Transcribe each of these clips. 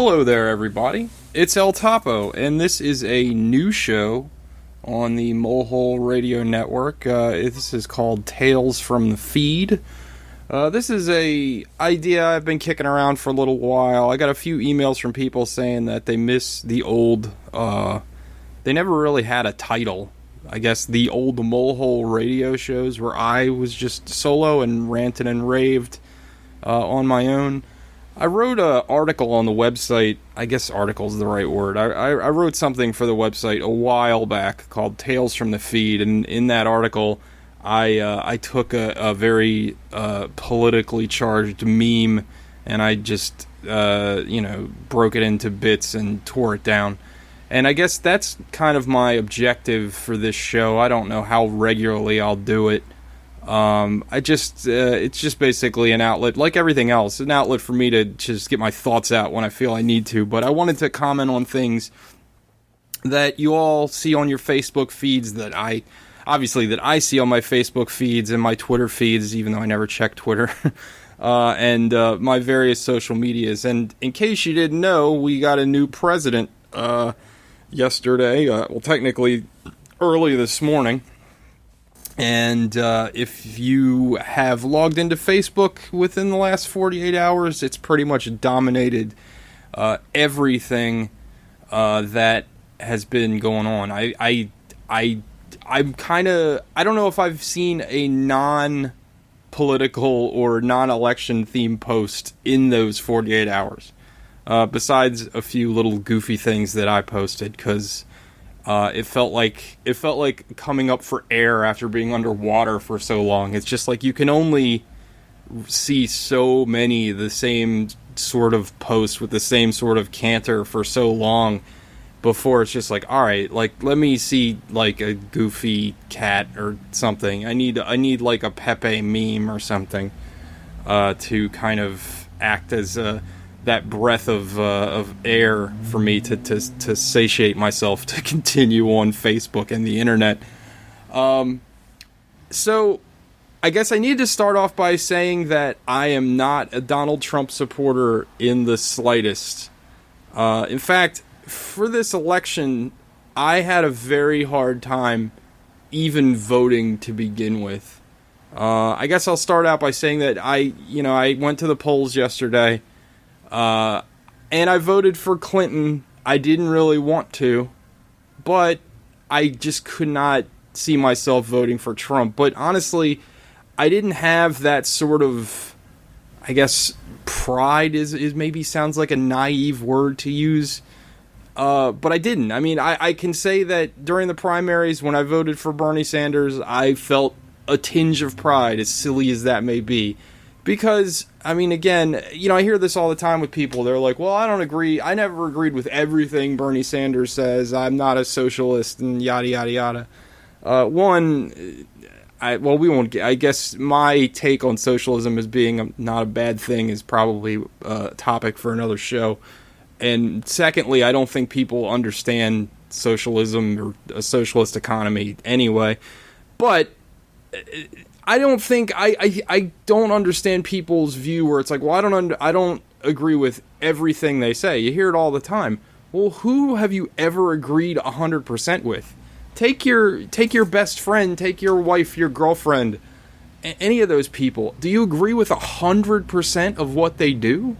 Hello there, everybody. It's El Topo, and this is a new show on the Molehole Radio Network. This is called Tales from the Feed. This is a idea I've been kicking around for a little while. I got a few emails from people saying that they miss the old... they never really had a title. I guess the old Molehole Radio shows where I was just solo and ranted and raved on my own. I wrote an article on the website. I guess article is the right word. I wrote something for the website a while back called Tales from the Feed, and in that article, I took a very politically charged meme, and I just broke it into bits and tore it down. And I guess that's kind of my objective for this show. I don't know how regularly I'll do it. It's just basically an outlet, like everything else, an outlet for me to just get my thoughts out when I feel I need to. But I wanted to comment on things that you all see on your Facebook feeds that I see on my Facebook feeds and my Twitter feeds, even though I never check Twitter, and my various social medias. And in case you didn't know, we got a new president yesterday, technically early this morning. And if you have logged into Facebook within the last 48 hours, it's pretty much dominated everything that has been going on. I'm kind of... I don't know if I've seen a non-political or non-election themed post in those 48 hours. Besides a few little goofy things that I posted, because... It felt like coming up for air after being underwater for so long. It's just like you can only see so many of the same sort of posts with the same sort of canter for so long before it's just like, all right, like let me see like a goofy cat or something. I need like a Pepe meme or something to kind of act as that breath of air for me to satiate myself to continue on Facebook and the internet. So I guess I need to start off by saying that I am not a Donald Trump supporter in the slightest. In fact, for this election, I had a very hard time even voting to begin with. I guess I'll start out by saying that I went to the polls yesterday. And I voted for Clinton. I didn't really want to, but I just could not see myself voting for Trump. But honestly, I didn't have that sort of, I guess, pride is maybe sounds like a naive word to use. But I didn't. I mean, I can say that during the primaries when I voted for Bernie Sanders, I felt a tinge of pride, as silly as that may be. Because, I mean, again, I hear this all the time with people. They're like, well, I don't agree. I never agreed with everything Bernie Sanders says. I'm not a socialist and yada, yada, yada. We won't get... I guess my take on socialism as being not a bad thing is probably a topic for another show. And secondly, I don't think people understand socialism or a socialist economy anyway. But... I don't think I don't understand people's view where it's like, well, I don't agree with everything they say. You hear it all the time. Well, who have you ever agreed 100% with? Take your best friend, take your wife, your girlfriend, any of those people. Do you agree with 100% of what they do?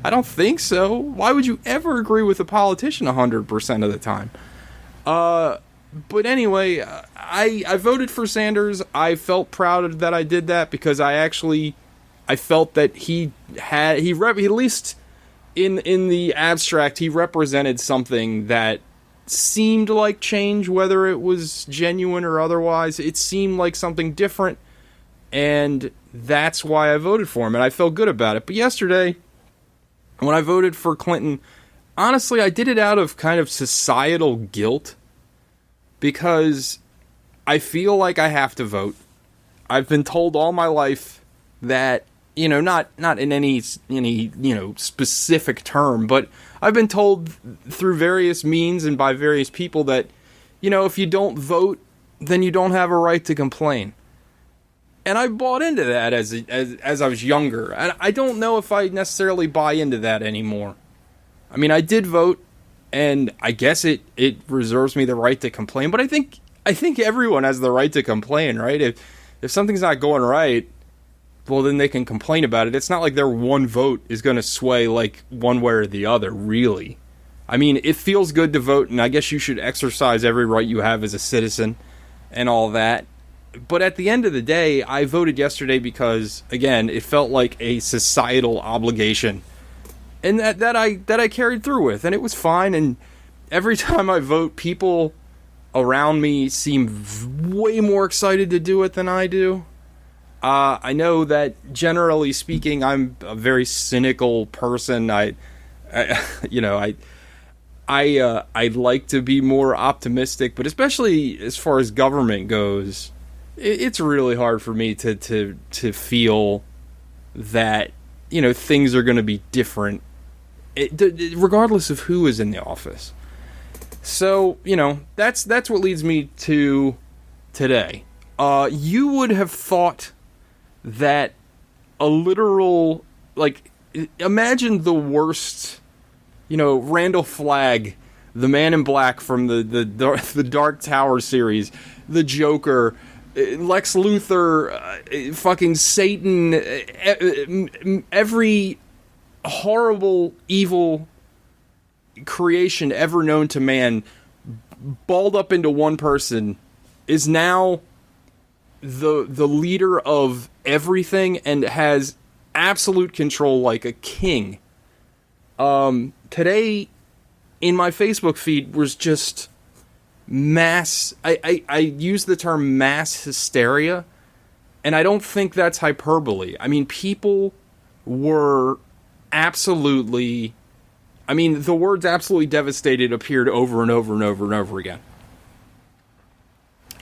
I don't think so. Why would you ever agree with a politician 100% of the time? But anyway, I voted for Sanders. I felt proud that I did that because I felt that he at least in the abstract, he represented something that seemed like change, whether it was genuine or otherwise. It seemed like something different, and that's why I voted for him, and I felt good about it. But yesterday, when I voted for Clinton, honestly, I did it out of kind of societal guilt. Because I feel like I have to vote. I've been told all my life that, not in any specific term, but I've been told through various means and by various people that, if you don't vote, then you don't have a right to complain. And I bought into that as I was younger. And I don't know if I necessarily buy into that anymore. I mean, I did vote, and I guess it reserves me the right to complain, but I think everyone has the right to complain, right? If something's not going right, well, then they can complain about it. It's not like their one vote is going to sway like one way or the other, really. I mean, it feels good to vote, and I guess you should exercise every right you have as a citizen and all that. But at the end of the day, I voted yesterday because, again, it felt like a societal obligation, and that I carried through with, and it was fine. And every time I vote, people around me seem way more excited to do it than I do. I know that generally speaking, I'm a very cynical person. I like to be more optimistic, but especially as far as government goes, it's really hard for me to feel that, you know, things are going to be different, regardless of who is in the office. So, you know, that's what leads me to today. You would have thought that a literal, like, imagine the worst, you know, Randall Flagg, the Man in Black from the Dark Tower series, the Joker, Lex Luthor, fucking Satan, every horrible, evil creation ever known to man balled up into one person is now the leader of everything and has absolute control like a king. Today in my Facebook feed was just mass, I use the term mass hysteria, and I don't think that's hyperbole. I mean, people were absolutely, I mean, the words absolutely devastated appeared over and over and over and over again.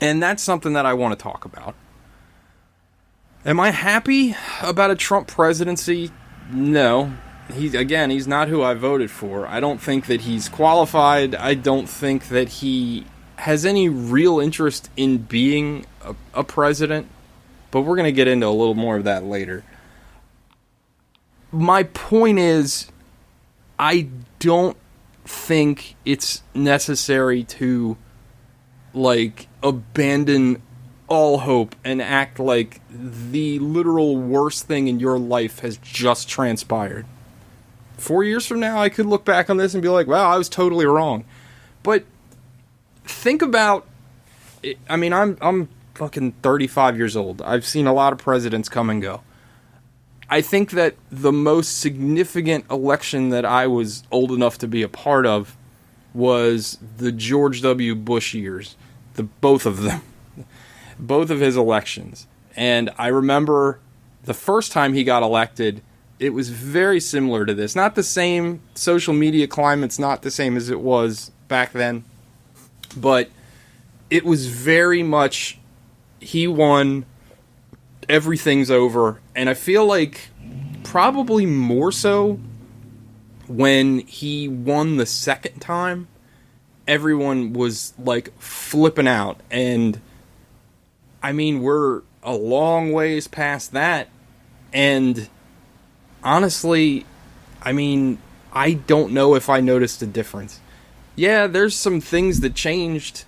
And that's something that I want to talk about. Am I happy about a Trump presidency? No. He's not who I voted for. I don't think that he's qualified. I don't think that he has any real interest in being a president. But we're going to get into a little more of that later. My point is, I don't think it's necessary to, like, abandon all hope and act like the literal worst thing in your life has just transpired. 4 years from now, I could look back on this and be like, wow, I was totally wrong. But think about, I mean, I'm fucking 35 years old. I've seen a lot of presidents come and go. I think that the most significant election that I was old enough to be a part of was the George W. Bush years. Both of them. Both of his elections. And I remember the first time he got elected, it was very similar to this. Not the same, social media climate's not the same as it was back then. But it was very much, he won, everything's over. And I feel like probably more so when he won the second time, everyone was like flipping out. And I mean, we're a long ways past that. And honestly, I mean, I don't know if I noticed a difference. Yeah, there's some things that changed,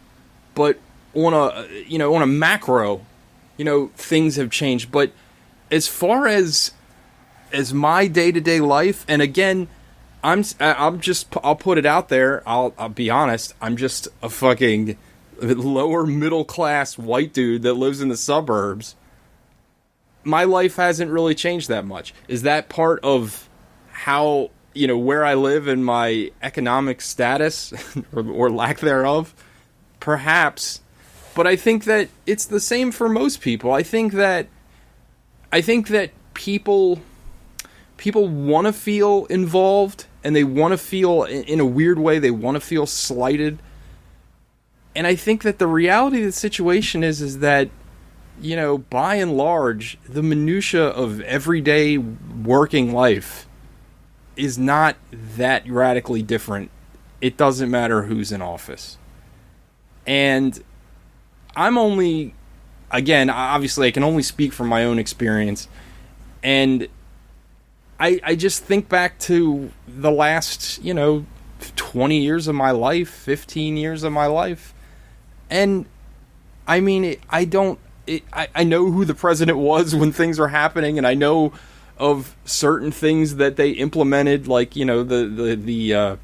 but on a macro, things have changed. But as far as my day-to-day life, and again, I'll put it out there. I'll be honest. I'm just a fucking lower middle class white dude that lives in the suburbs. My life hasn't really changed that much. Is that part of how, where I live and my economic status or lack thereof? Perhaps. But I think that it's the same for most people. I think that people want to feel involved, and they want to feel, in a weird way, they want to feel slighted. And I think that the reality of the situation is that, by and large, the minutia of everyday working life is not that radically different. It doesn't matter who's in office. And I'm only, again, obviously I can only speak from my own experience. And I just think back to the last, 20 years of my life, 15 years of my life. And I mean, I know who the president was when things were happening, and I know of certain things that they implemented, like, the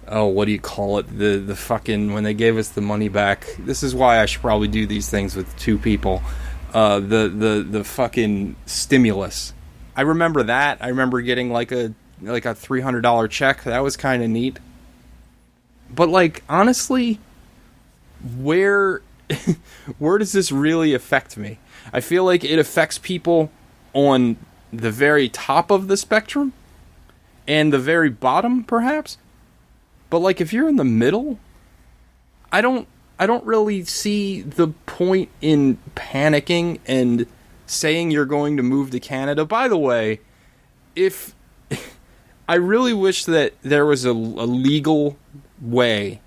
what do you call it? The fucking, when they gave us the money back. This is why I should probably do these things with two people. The fucking stimulus. I remember that. I remember getting like a $300 check. That was kind of neat. But like, honestly, where does this really affect me? I feel like it affects people on the very top of the spectrum and the very bottom, perhaps. But like, if you're in the middle, I don't really see the point in panicking and saying you're going to move to Canada. By the way, if I really wish that there was a legal way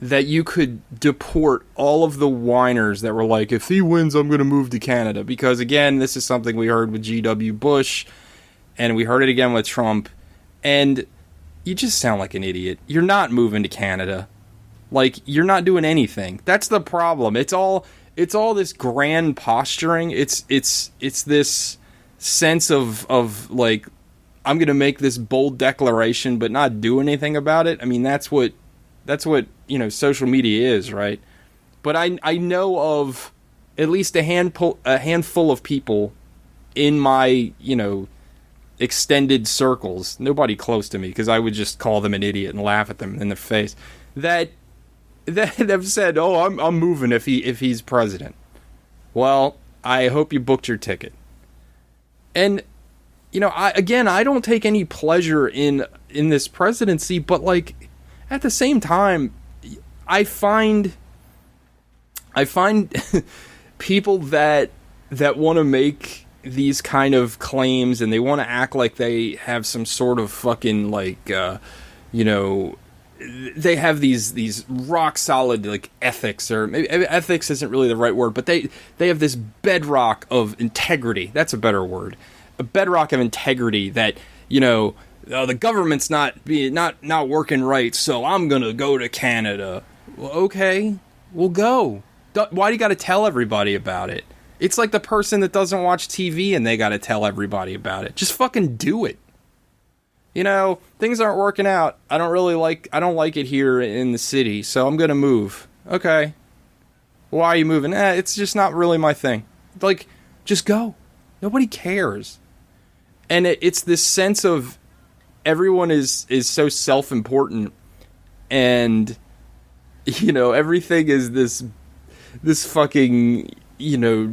that you could deport all of the whiners that were like, if he wins, I'm going to move to Canada. Because again, this is something we heard with G.W. Bush, and we heard it again with Trump, and you just sound like an idiot. You're not moving to Canada. Like, you're not doing anything. That's the problem. It's all this grand posturing. It's this sense of like, I'm going to make this bold declaration but not do anything about it. I mean, that's what social media is, right? But I know of at least a handful of people in my, extended circles, nobody close to me, because I would just call them an idiot and laugh at them in the face, that have said, "Oh, I'm moving if he's president." Well, I hope you booked your ticket. And I don't take any pleasure in this presidency, but like, at the same time, I find people that want to make these kind of claims, and they want to act like they have some sort of fucking like they have these rock solid like ethics, or maybe ethics isn't really the right word, but they have this bedrock of integrity. That's a better word. A bedrock of integrity that, the government's not working right, so I'm going to go to Canada. Well, okay, we'll go. Why do you got to tell everybody about it? It's like the person that doesn't watch TV and they got to tell everybody about it. Just fucking do it. Things aren't working out. I don't like it here in the city, so I'm going to move. Okay. Why are you moving? It's just not really my thing. Like, just go. Nobody cares. And it's this sense of everyone is so self-important, and everything is this fucking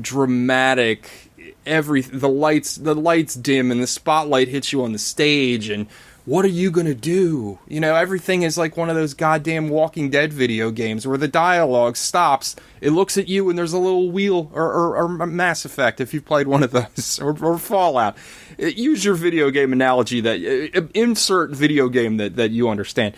dramatic. The lights dim and the spotlight hits you on the stage, and what are you gonna do? Everything is like one of those goddamn Walking Dead video games where the dialogue stops, it looks at you, and there's a little wheel, or Mass Effect if you've played one of those, or Fallout. Use your video game analogy, insert video game that you understand.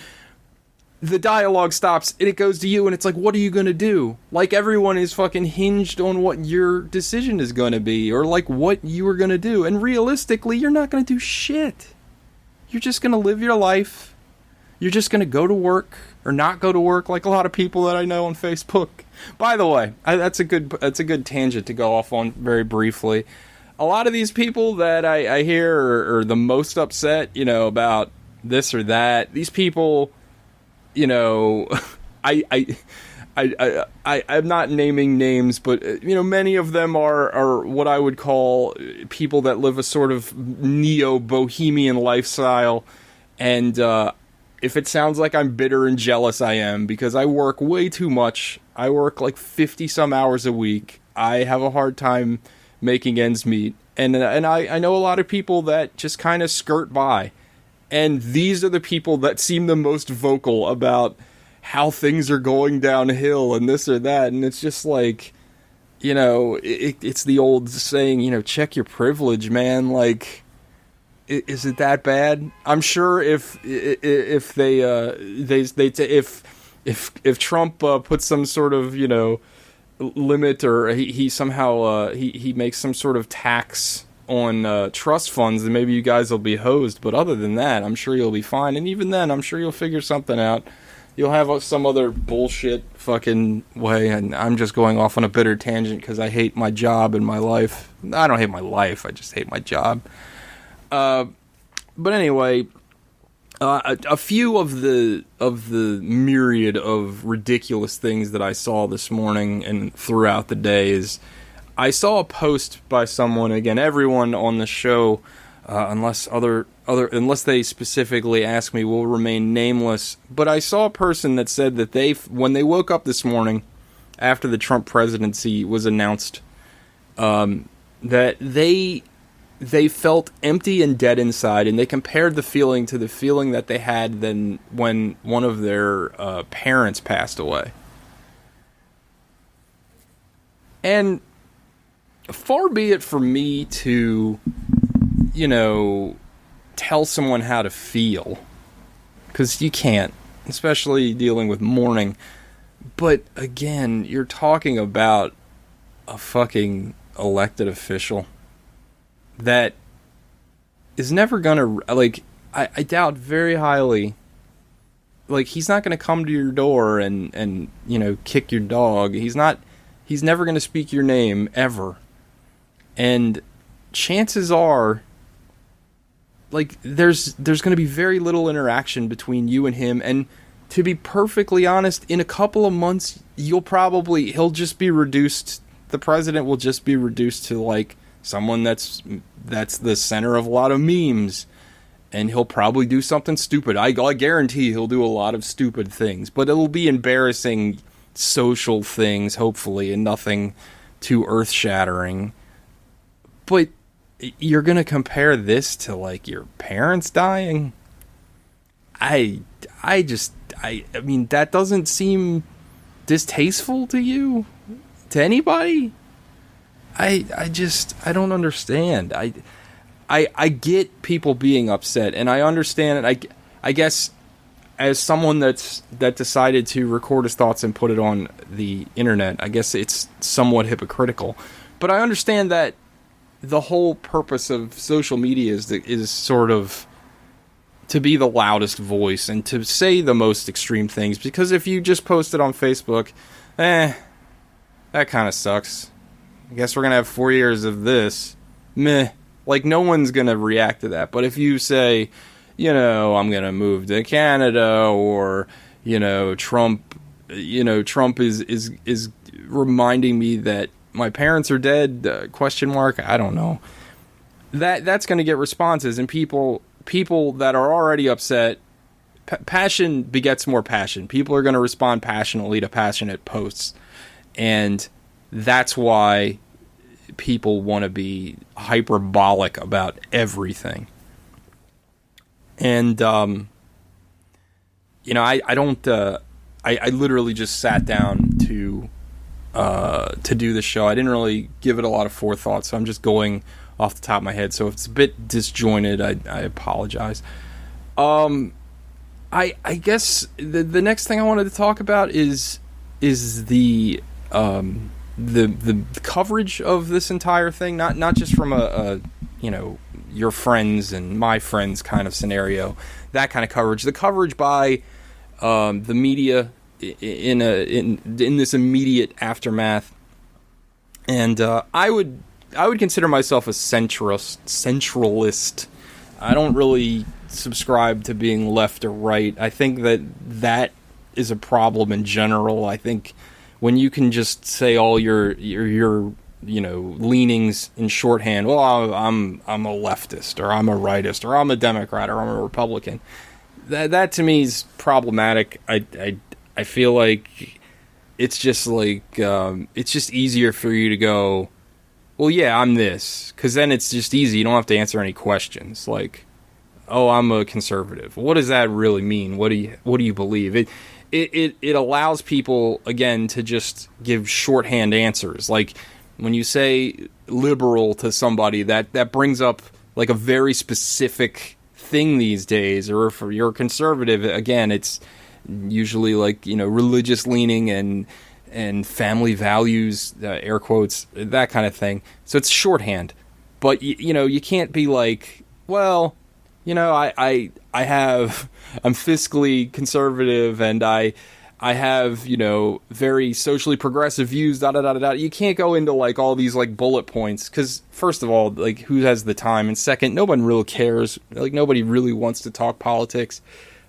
The dialogue stops, and it goes to you, and it's like, what are you gonna do? Like, everyone is fucking hinged on what your decision is gonna be, or like what you are gonna do, and realistically, you're not gonna do shit. You're just gonna live your life. You're just gonna go to work, or not go to work, like a lot of people that I know on Facebook. By the way, that's a good tangent to go off on very briefly. A lot of these people that I hear are the most upset, about this or that. These people, I'm not naming names, but many of them are what I would call people that live a sort of neo-bohemian lifestyle, and if it sounds like I'm bitter and jealous, I am, because I work way too much. I work like 50 some hours a week. I have a hard time making ends meet, and I know a lot of people that just kind of skirt by, and these are the people that seem the most vocal about how things are going downhill and this or that, and it's just like, it's the old saying, check your privilege, man. Like, is it that bad? I'm sure if Trump puts some sort of limit, or he somehow he makes some sort of tax on trust funds, then maybe you guys will be hosed. But other than that, I'm sure you'll be fine. And even then, I'm sure you'll figure something out. You'll have some other bullshit fucking way. And I'm just going off on a bitter tangent because I hate my job and my life. I don't hate my life. I just hate my job. But anyway, a few of the myriad of ridiculous things that I saw this morning and throughout the day is I saw a post by someone. Again, everyone on the show, unless they specifically ask me, will remain nameless. But I saw a person that said that when they woke up this morning after the Trump presidency was announced, that they felt empty and dead inside, and they compared the feeling to the feeling that they had then when one of their parents passed away. And far be it for me to, tell someone how to feel, because you can't, especially dealing with mourning. But again, you're talking about a fucking elected official that is never gonna, I doubt very highly, he's not gonna come to your door and kick your dog. He's never gonna speak your name, ever. And chances are, there's gonna be very little interaction between you and him, and to be perfectly honest, in a couple of months, he'll just be reduced, the president will just be reduced to, someone that's the center of a lot of memes, and he'll probably do something stupid. I guarantee he'll do a lot of stupid things, but it'll be embarrassing social things, hopefully, and nothing too earth-shattering. But you're gonna compare this to your parents dying? I mean, that doesn't seem distasteful to you? To anybody? I don't understand. I get people being upset, and I understand it. I guess as someone that decided to record his thoughts and put it on the internet, I guess it's somewhat hypocritical. But I understand that the whole purpose of social media is sort of to be the loudest voice and to say the most extreme things. Because if you just post it on Facebook, that kind of sucks. I guess we're going to have 4 years of this. Meh. No one's going to react to that. But if you say, I'm going to move to Canada, or, Trump is reminding me that my parents are dead, ? I don't know. That's going to get responses, and people that are already upset, passion begets more passion. People are going to respond passionately to passionate posts. And that's why people want to be hyperbolic about everything. And, I literally just sat down to do the show. I didn't really give it a lot of forethought, so I'm just going off the top of my head. So if it's a bit disjointed, I apologize. I guess the next thing I wanted to talk about is the coverage of this entire thing, not just from a your friends and my friends kind of scenario, that kind of coverage. The coverage by the media in this immediate aftermath, and I would consider myself a centralist. I don't really subscribe to being left or right. I think that is a problem in general. I think when you can just say all your leanings in shorthand, well, I'm a leftist, or I'm a rightist, or I'm a Democrat, or I'm a Republican, that to me is problematic. I feel like it's just it's just easier for you to go, well, yeah, I'm this, because then it's just easy. You don't have to answer any questions. Oh, I'm a conservative. What does that really mean? What do you believe? It allows people, again, to just give shorthand answers. When you say liberal to somebody, that brings up a very specific thing these days. Or if you're conservative, again, it's usually religious leaning and family values, air quotes, that kind of thing. So it's shorthand. But you can't be like, well, I'm fiscally conservative and I have, very socially progressive views, da da da da. You can't go into like all these like bullet points because first of all, like who has the time, and second, nobody really cares. Like nobody really wants to talk politics.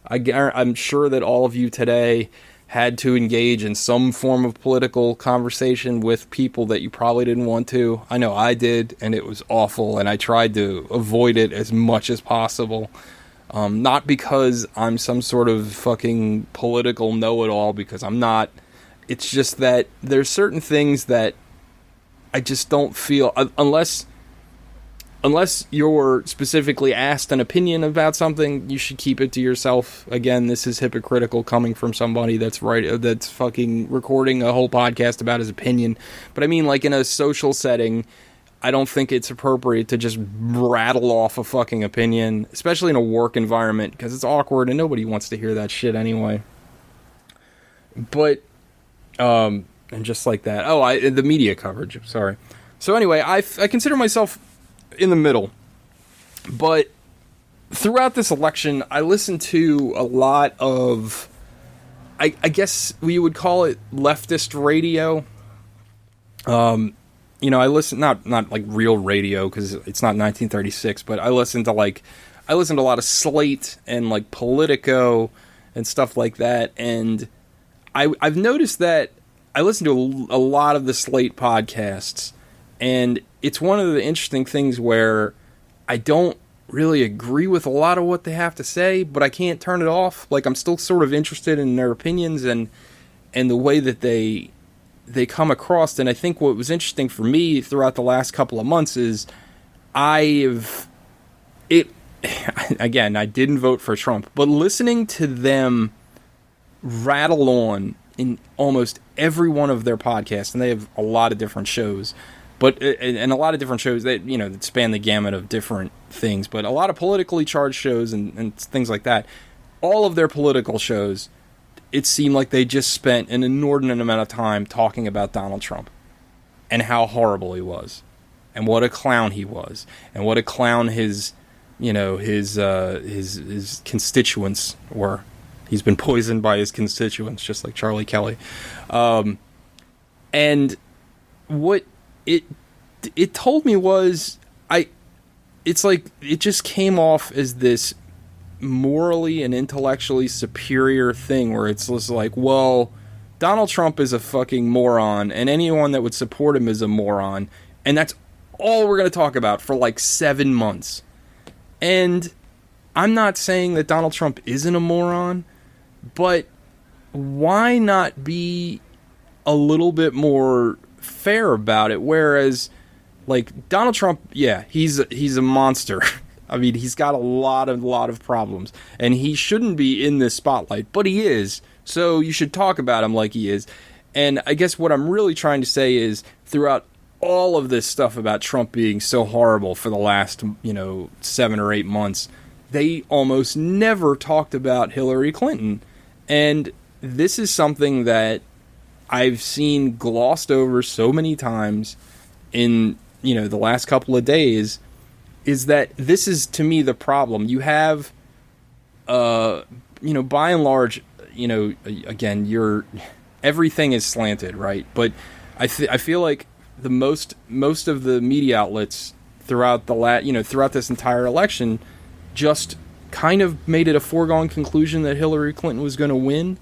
I'm sure that all of you today had to engage in some form of political conversation with people that you probably didn't want to. I know I did, and it was awful, and I tried to avoid it as much as possible. Not because I'm some sort of fucking political know-it-all, because I'm not. It's just that there's certain things that I just don't feel, unless you're specifically asked an opinion about something, you should keep it to yourself. Again, this is hypocritical coming from somebody that's fucking recording a whole podcast about his opinion. But I mean, like in a social setting, I don't think it's appropriate to just rattle off a fucking opinion, especially in a work environment, because it's awkward and nobody wants to hear that shit anyway. But, and just like that. The media coverage, sorry. So anyway, I consider myself in the middle. But throughout this election, I listened to a lot of, I guess we would call it leftist radio. I listen, not like real radio because it's not 1936, but I listened to a lot of Slate and like Politico and stuff like that. And I've noticed that I listen to a lot of the Slate podcasts, and it's one of the interesting things where I don't really agree with a lot of what they have to say, but I can't turn it off. Like I'm still sort of interested in their opinions and the way that they come across. And I think what was interesting for me throughout the last couple of months is again, I didn't vote for Trump, but listening to them rattle on in almost every one of their podcasts, and they have a lot of different shows, but and a lot of different shows that that span the gamut of different things, but a lot of politically charged shows and things like that. All of their political shows, it seemed like they just spent an inordinate amount of time talking about Donald Trump and how horrible he was and what a clown he was and what a clown his constituents were. He's been poisoned by his constituents, just like Charlie Kelly. And what it told me was, it's like it just came off as this morally and intellectually superior thing where it's just like, well, Donald Trump is a fucking moron and anyone that would support him is a moron, and that's all we're going to talk about for like 7 months. And I'm not saying that Donald Trump isn't a moron, but why not be a little bit more fair about it? Whereas like Donald Trump, yeah, he's a monster. I mean, he's got a lot of problems, and he shouldn't be in this spotlight, but he is. So you should talk about him like he is. And I guess what I'm really trying to say is, throughout all of this stuff about Trump being so horrible for the last, 7 or 8 months, they almost never talked about Hillary Clinton. And this is something that I've seen glossed over so many times in, the last couple of days, is that this is, to me, the problem. You have, by and large, again, everything is slanted, right? But I feel like the most of the media outlets throughout throughout this entire election just kind of made it a foregone conclusion that Hillary Clinton was going to win,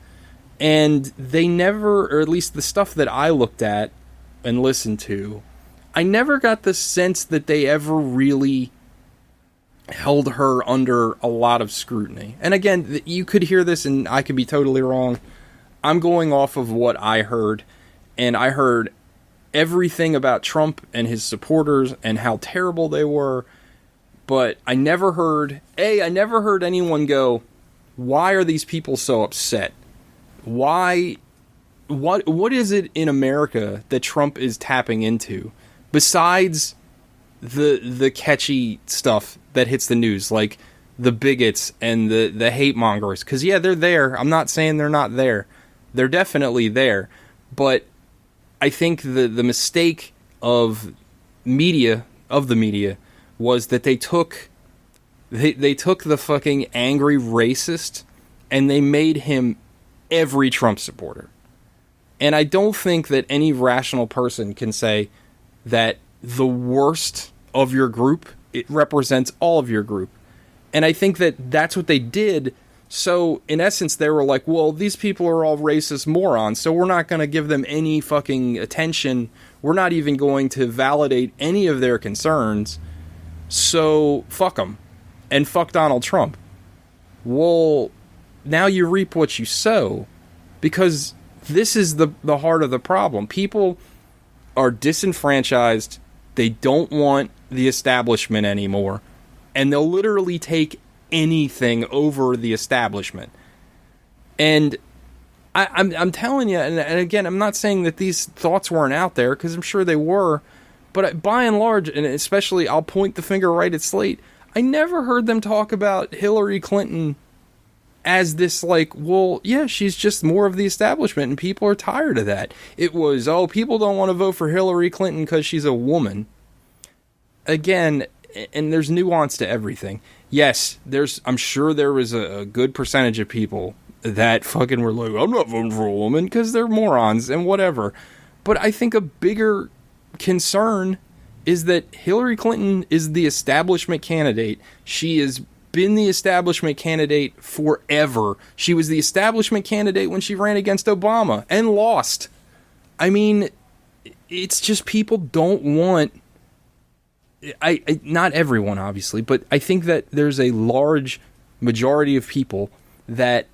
and they never, or at least the stuff that I looked at and listened to, I never got the sense that they ever really held her under a lot of scrutiny. And again, you could hear this and I could be totally wrong. I'm going off of what I heard, and I heard everything about Trump and his supporters and how terrible they were, but I never heard anyone go, why are these people so upset? Why? What is it in America that Trump is tapping into besides the catchy stuff that hits the news, like the bigots and the hate mongers? Because yeah, they're there. I'm not saying they're not there. They're definitely there. But I think the mistake of the media was that they took the fucking angry racist and they made him every Trump supporter. And I don't think that any rational person can say that the worst of your group, it represents all of your group. And I think that that's what they did. So, in essence, they were like, well, these people are all racist morons, so we're not going to give them any fucking attention. We're not even going to validate any of their concerns. So, fuck them. And fuck Donald Trump. Well, now you reap what you sow. Because this is the heart of the problem. People are disenfranchised. They don't want the establishment anymore. And they'll literally take anything over the establishment. And I'm telling you, and again, I'm not saying that these thoughts weren't out there, because I'm sure they were, but by and large, and especially, I'll point the finger right at Slate, I never heard them talk about Hillary Clinton as this, like, well, yeah, she's just more of the establishment, and people are tired of that. It was, oh, people don't want to vote for Hillary Clinton because she's a woman. Again, and there's nuance to everything. Yes, I'm sure there was a good percentage of people that fucking were like, I'm not voting for a woman, because they're morons and whatever. But I think a bigger concern is that Hillary Clinton is the establishment candidate. She has been the establishment candidate forever. She was the establishment candidate when she ran against Obama and lost. I mean, it's just people don't want... I not everyone, obviously, but I think that there's a large majority of people that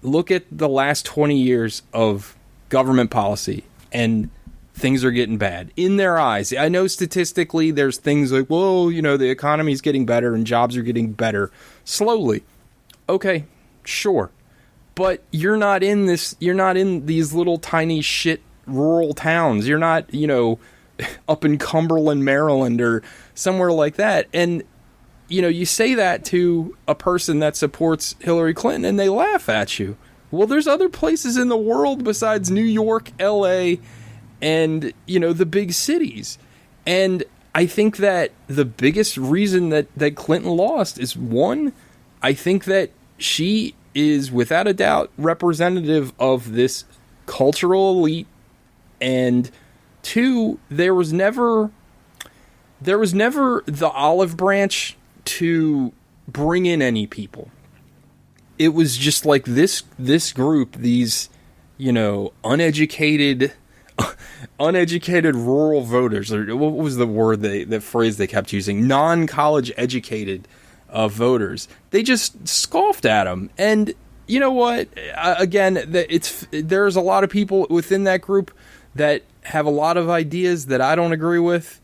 look at the last 20 years of government policy and things are getting bad in their eyes. I know statistically there's things like, whoa, the economy's getting better and jobs are getting better slowly. Okay, sure. But you're not in these little tiny shit rural towns. You're not, up in Cumberland, Maryland, or somewhere like that. And, you say that to a person that supports Hillary Clinton and they laugh at you. Well, there's other places in the world besides New York, LA, and, the big cities. And I think that the biggest reason that Clinton lost is, one, I think that she is without a doubt representative of this cultural elite, and two, there was never the olive branch to bring in any people. It was just like this group, these, uneducated rural voters, or what was the phrase they kept using? Non-college educated voters. They just scoffed at him. And you know what? Again, there's a lot of people within that group that have a lot of ideas that I don't agree with.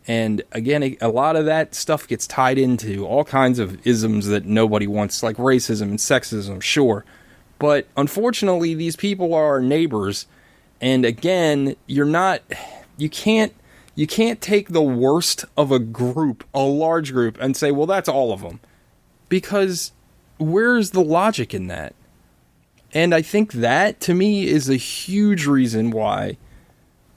And again, a lot of that stuff gets tied into all kinds of isms that nobody wants, like racism and sexism, sure. But unfortunately, these people are our neighbors. And again, you can't take the worst of a group, a large group, and say, well, that's all of them. Because where's the logic in that? And I think that, to me, is a huge reason why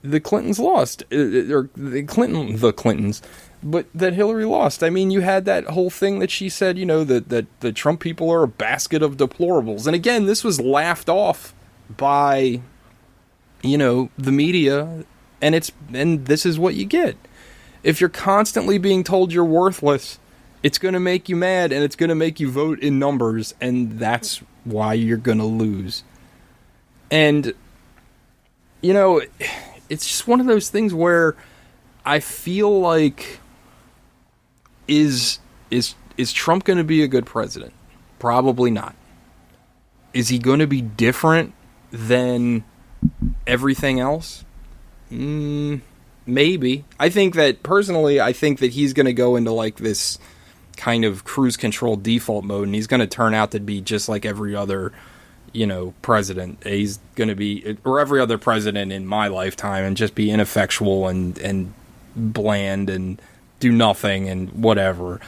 the Clintons lost, or the Clintons, but that Hillary lost. I mean, you had that whole thing that she said, that the Trump people are a basket of deplorables. And again, this was laughed off by, the media, and this is what you get. If you're constantly being told you're worthless, it's going to make you mad, and it's going to make you vote in numbers, and that's why you're going to lose. And, it's just one of those things where I feel like, is Trump going to be a good president? Probably not. Is he going to be different than everything else? Maybe. I think that, personally, he's going to go into like this kind of cruise control default mode, and he's going to turn out to be just like every other president. He's going to be, or every other president in my lifetime, and just be ineffectual and bland and do nothing and whatever.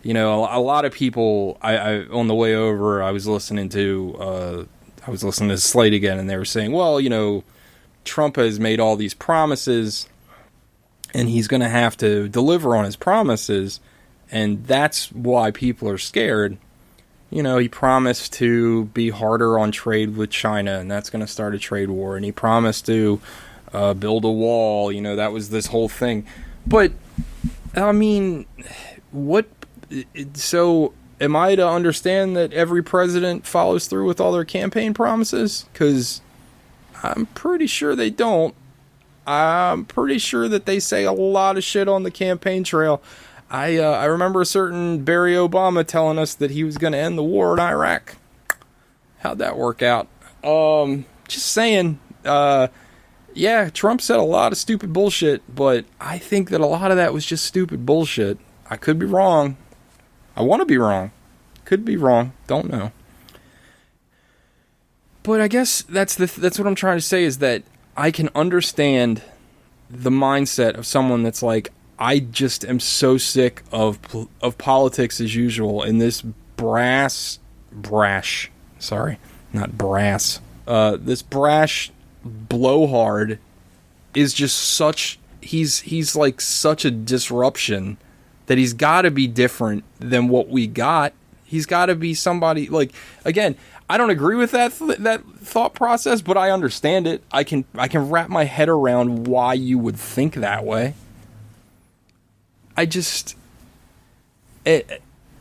A lot of people, I on the way over, I was listening to Slate again, and they were saying, well, Trump has made all these promises, and he's going to have to deliver on his promises. And that's why people are scared. You know, he promised to be harder on trade with China, and that's going to start a trade war. And he promised to build a wall. You know, that was this whole thing. But, I mean, what... So, am I to understand that every president follows through with all their campaign promises? Because I'm pretty sure they don't. I'm pretty sure that they say a lot of shit on the campaign trail. I remember a certain Barry Obama telling us that he was going to end the war in Iraq. How'd that work out? Just saying. Yeah, Trump said a lot of stupid bullshit, but I think that a lot of that was just stupid bullshit. I could be wrong. I want to be wrong. Could be wrong. Don't know. But I guess that's what I'm trying to say, is that I can understand the mindset of someone that's like, I just am so sick of politics as usual, and this brash, this brash blowhard is just such, he's like such a disruption that he's got to be different than what we got. He's got to be somebody, like, again, I don't agree with that thought process, but I understand it. I can wrap my head around why you would think that way. I just,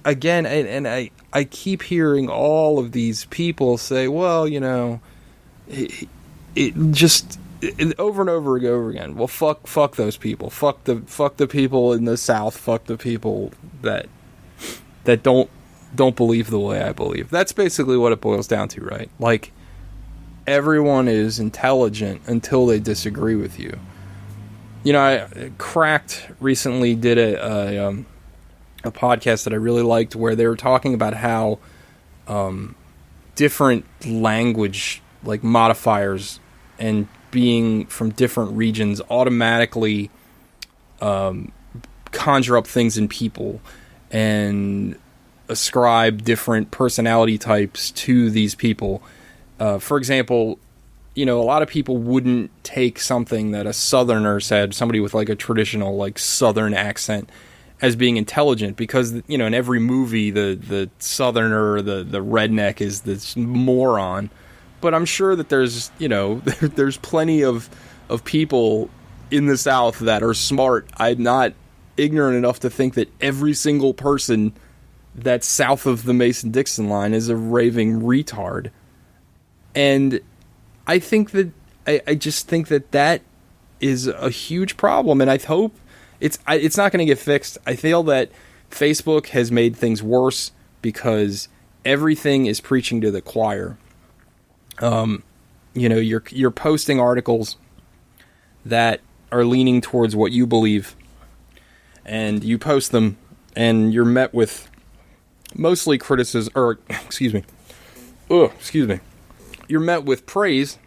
again, and I keep hearing all of these people say, well, you know, over and over again. Well, fuck those people. Fuck the people in the South. Fuck the people that don't believe the way I believe. That's basically what it boils down to, right? Like, everyone is intelligent until they disagree with you. You know, I Cracked recently did a podcast that I really liked, where they were talking about how different language, like modifiers, and being from different regions automatically conjure up things in people and ascribe different personality types to these people. For example, you know, a lot of people wouldn't take something that a Southerner said, somebody with like a traditional like Southern accent, as being intelligent, because, you know, in every movie the Southerner, the redneck is this moron. But I'm sure that there's, you know, there's plenty of people in the South that are smart. I'm not ignorant enough to think that every single person that's south of the Mason-Dixon line is a raving retard. And I think that I just think that is a huge problem, and I hope it's not going to get fixed. I feel that Facebook has made things worse because everything is preaching to the choir. You know, you're posting articles that are leaning towards what you believe, and you post them, and you're met with mostly criticism, or excuse me. You're met with praise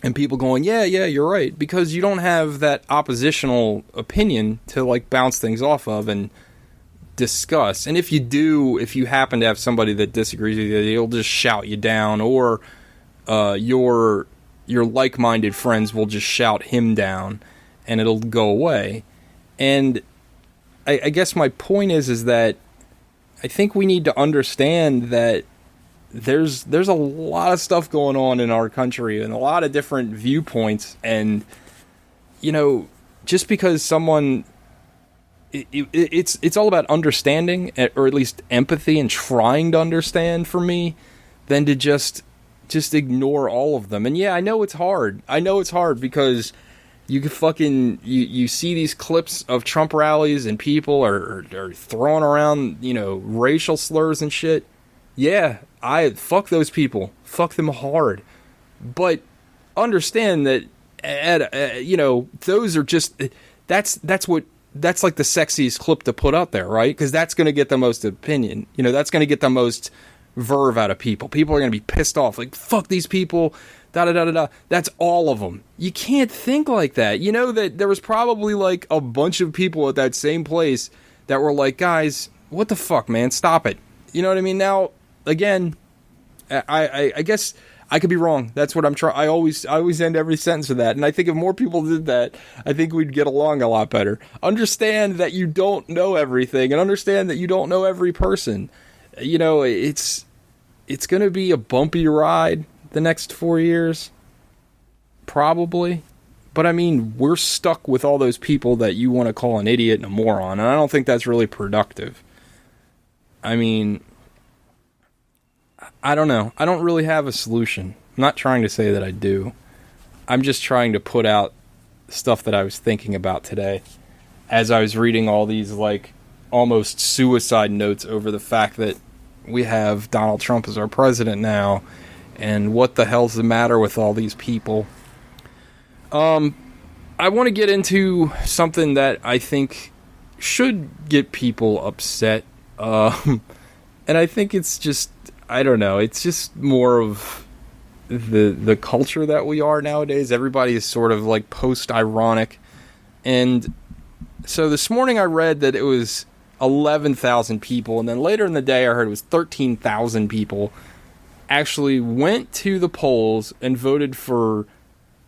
and people going, yeah, you're right, because you don't have that oppositional opinion to like bounce things off of and discuss. And if you happen to have somebody that disagrees with you, they'll just shout you down, or your like-minded friends will just shout him down, and it'll go away. And I guess my point is that I think we need to understand that there's a lot of stuff going on in our country and a lot of different viewpoints, and, you know, just because someone, it's all about understanding, or at least empathy, and trying to understand, for me, than to just ignore all of them. And yeah, I know it's hard because you can fucking you see these clips of Trump rallies and people are throwing around, you know, racial slurs and shit. Yeah, I fuck those people. Fuck them hard. But understand that, you know, those are just, that's like the sexiest clip to put up there, right? Because that's going to get the most opinion. You know, that's going to get the most verve out of people. People are going to be pissed off. Like, fuck these people. Da-da-da-da-da. That's all of them. You can't think like that. You know that there was probably like a bunch of people at that same place that were like, guys, what the fuck, man? Stop it. You know what I mean? Now, again, I guess I could be wrong. That's what I'm trying. I always end every sentence with that. And I think if more people did that, I think we'd get along a lot better. Understand that you don't know everything, and understand that you don't know every person. You know, it's going to be a bumpy ride the next 4 years. Probably. But I mean, we're stuck with all those people that you want to call an idiot and a moron, and I don't think that's really productive. I mean, I don't know. I don't really have a solution. I'm not trying to say that I do. I'm just trying to put out stuff that I was thinking about today as I was reading all these, like, almost suicide notes over the fact that we have Donald Trump as our president now, and what the hell's the matter with all these people. I want to get into something that I think should get people upset. And I think it's just, I don't know, it's just more of the culture that we are nowadays. Everybody is sort of like post-ironic. And so this morning I read that it was 11,000 people, and then later in the day I heard it was 13,000 people actually went to the polls and voted for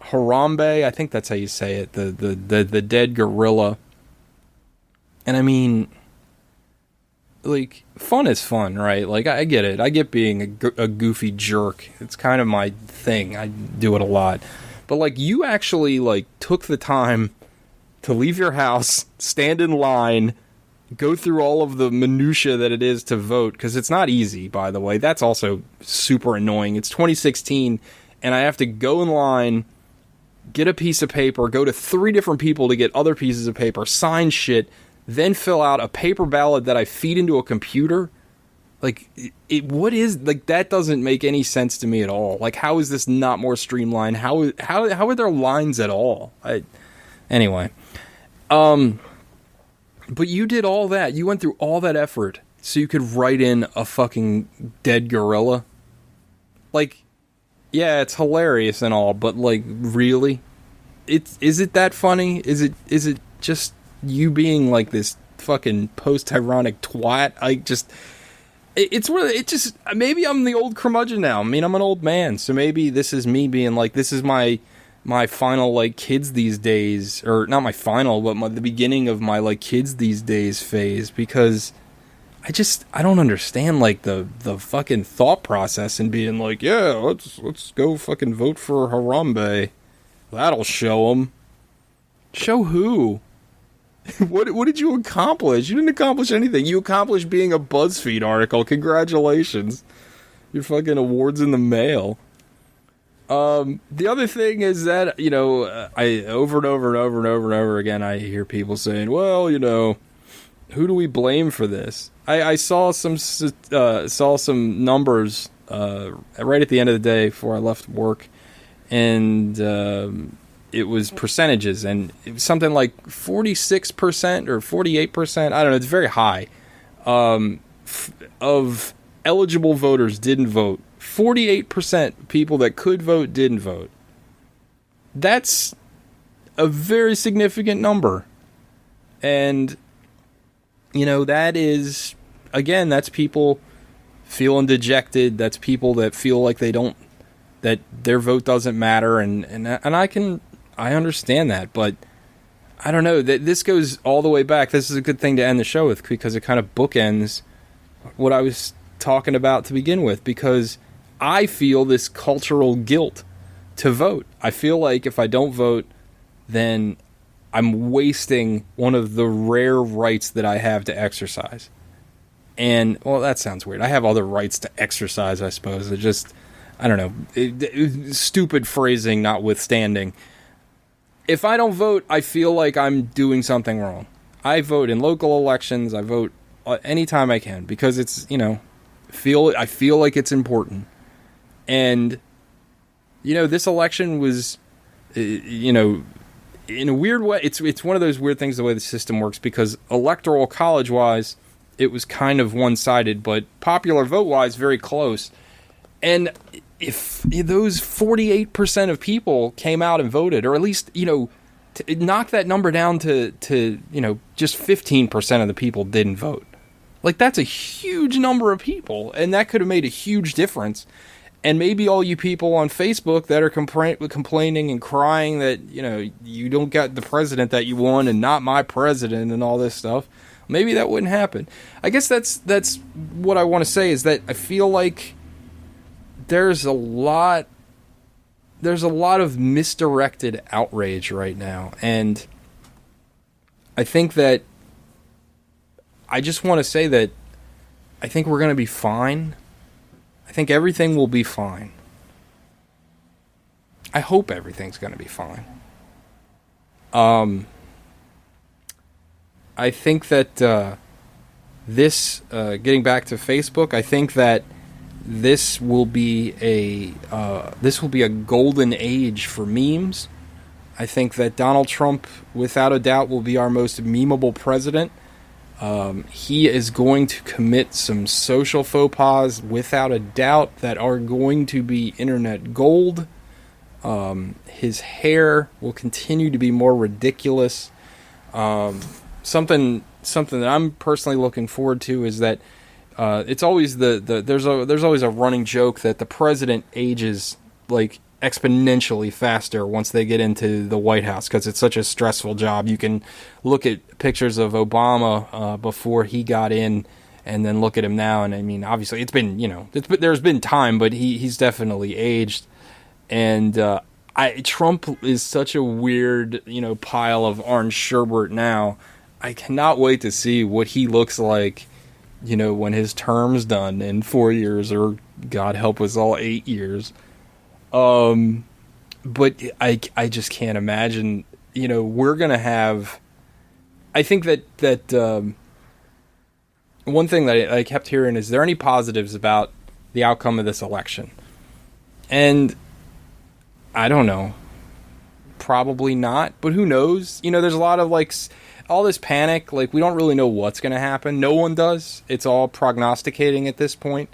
Harambe, I think that's how you say it, the dead gorilla. And I mean, like, fun is fun, right? Like, I get it. I get being a goofy jerk. It's kind of my thing. I do it a lot. But, like, you actually, like, took the time to leave your house, stand in line, go through all of the minutia that it is to vote, because it's not easy, by the way. That's also super annoying. It's 2016, and I have to go in line, get a piece of paper, go to 3 different people to get other pieces of paper, sign shit, then fill out a paper ballot that I feed into a computer. Like, what is, like, that doesn't make any sense to me at all. Like, how is this not more streamlined? How are there lines at all? Anyway. But you did all that. You went through all that effort so you could write in a fucking dead gorilla. Like, yeah, it's hilarious and all, but, like, really? Is it that funny? Is it just you being, like, this fucking post-ironic twat? Maybe I'm the old curmudgeon now. I mean, I'm an old man, so maybe this is me being, like, this is my final, like, kids these days, or not my final, but the beginning of my, like, kids these days phase, because I don't understand, like, the fucking thought process and being like, yeah, let's go fucking vote for Harambe. That'll show them. Show who? What did you accomplish? You didn't accomplish anything. You accomplished being a BuzzFeed article. Congratulations. Your fucking award's in the mail. The other thing is that, you know, I over and over and over and over and over again, I hear people saying, well, you know, who do we blame for this? I saw some numbers right at the end of the day before I left work, and it was percentages, and it was something like 46% or 48%. I don't know. It's very high. Of eligible voters didn't vote. 48% people that could vote didn't vote. That's a very significant number. And, you know, that is, again, that's people feeling dejected. That's people that feel like that their vote doesn't matter. And I understand that, but I don't know. This goes all the way back. This is a good thing to end the show with, because it kind of bookends what I was talking about to begin with, because I feel this cultural guilt to vote. I feel like if I don't vote, then I'm wasting one of the rare rights that I have to exercise. And, well, that sounds weird. I have other rights to exercise, I suppose. It just, I don't know. Stupid phrasing notwithstanding. If I don't vote, I feel like I'm doing something wrong. I vote in local elections. I vote anytime I can, because it's, you know, I feel like it's important. And, you know, this election was, you know, in a weird way, it's one of those weird things, the way the system works, because electoral college-wise, it was kind of one-sided, but popular vote-wise, very close. And if those 48% of people came out and voted, or at least, you know, to knock that number down to, you know, just 15% of the people didn't vote. Like, that's a huge number of people, and that could have made a huge difference. And maybe all you people on Facebook that are complaining and crying that, you don't get the president that you want and not my president and all this stuff, maybe that wouldn't happen. I guess that's what I want to say, is that I feel like there's a lot of misdirected outrage right now. And I think that I just want to say that I think we're going to be fine. I think everything will be fine. I hope everything's going to be fine. I think that getting back to Facebook, I think that this will be a golden age for memes. I think that Donald Trump, without a doubt, will be our most memeable president. He is going to commit some social faux pas, without a doubt, that are going to be internet gold. His hair will continue to be more ridiculous. Something that I'm personally looking forward to is that it's always there's always a running joke that the president ages like exponentially faster once they get into the White House, because it's such a stressful job. You can look at pictures of Obama before he got in, and then look at him now, and I mean, obviously it's been, there's been time, but he's definitely aged. And Trump is such a weird, pile of orange sherbet now. I cannot wait to see what he looks like, when his term's done in 4 years, or God help us all, 8 years. But I just can't imagine, we're going to have, I think that one thing that I kept hearing is there any positives about the outcome of this election? And I don't know, probably not, but who knows? There's a lot of all this panic, we don't really know what's going to happen. No one does. It's all prognosticating at this point.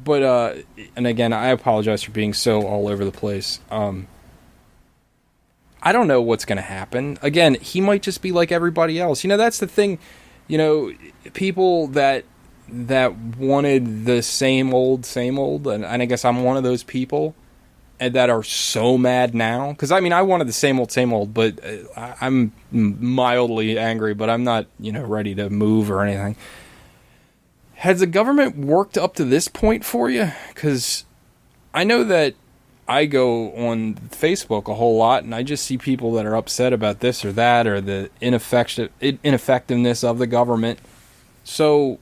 But, and again, I apologize for being so all over the place. I don't know what's going to happen. Again, he might just be like everybody else. That's the thing. People that wanted the same old, and I guess I'm one of those people, and that are so mad now. Because, I wanted the same old, but I'm mildly angry, but I'm not, ready to move or anything. Has the government worked up to this point for you? Because I know that I go on Facebook a whole lot, and I just see people that are upset about this or that, or the ineffectiveness of the government. So,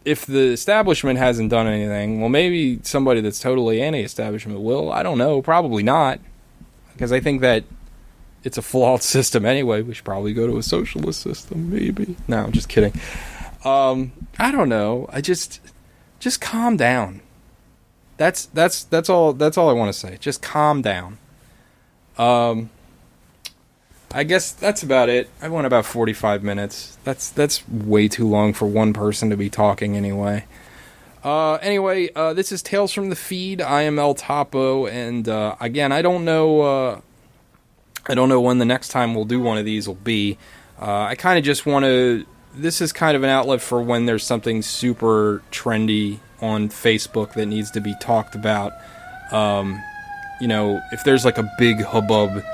if the establishment hasn't done anything, well, maybe somebody that's totally anti-establishment will. I don't know. Probably not. Because I think that it's a flawed system anyway. We should probably go to a socialist system, maybe. No, I'm just kidding. I don't know. I just calm down. That's all I want to say. Just calm down. I guess that's about it. I went about 45 minutes. That's way too long for one person to be talking anyway. This is Tales from the Feed. I am El Topo, and again, I don't know when the next time we'll do one of these will be. I kind of just want to. This is kind of an outlet for when there's something super trendy on Facebook that needs to be talked about. If there's a big hubbub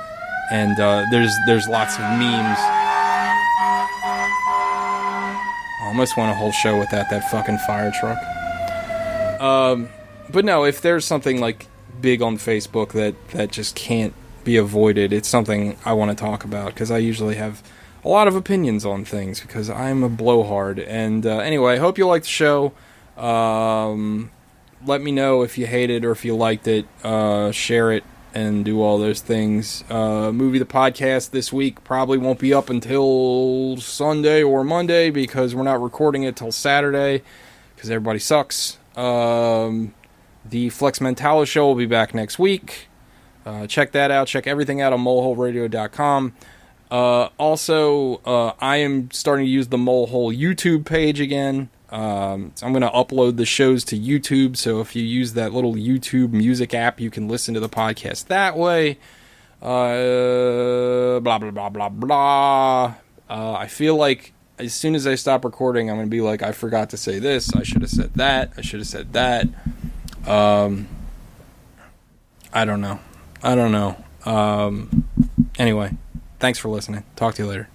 and there's lots of memes. I almost want a whole show with that fucking fire truck. But no, if there's something big on Facebook that just can't be avoided, it's something I want to talk about, because I usually have a lot of opinions on things, because I'm a blowhard. And anyway, I hope you liked the show. Let me know if you hate it or if you liked it. Share it and do all those things. Movie the podcast this week probably won't be up until Sunday or Monday, because we're not recording it till Saturday, because everybody sucks. The Flex Mentala show will be back next week. Check that out. Check everything out on molehole.radio.com. Also, I am starting to use the Molehole YouTube page again. So I'm going to upload the shows to YouTube, so if you use that little YouTube music app, you can listen to the podcast that way. Blah, blah, blah, blah, blah. I feel like as soon as I stop recording, I'm going to be like, I forgot to say this. I should have said that. I should have said that. I don't know. Anyway, thanks for listening. Talk to you later.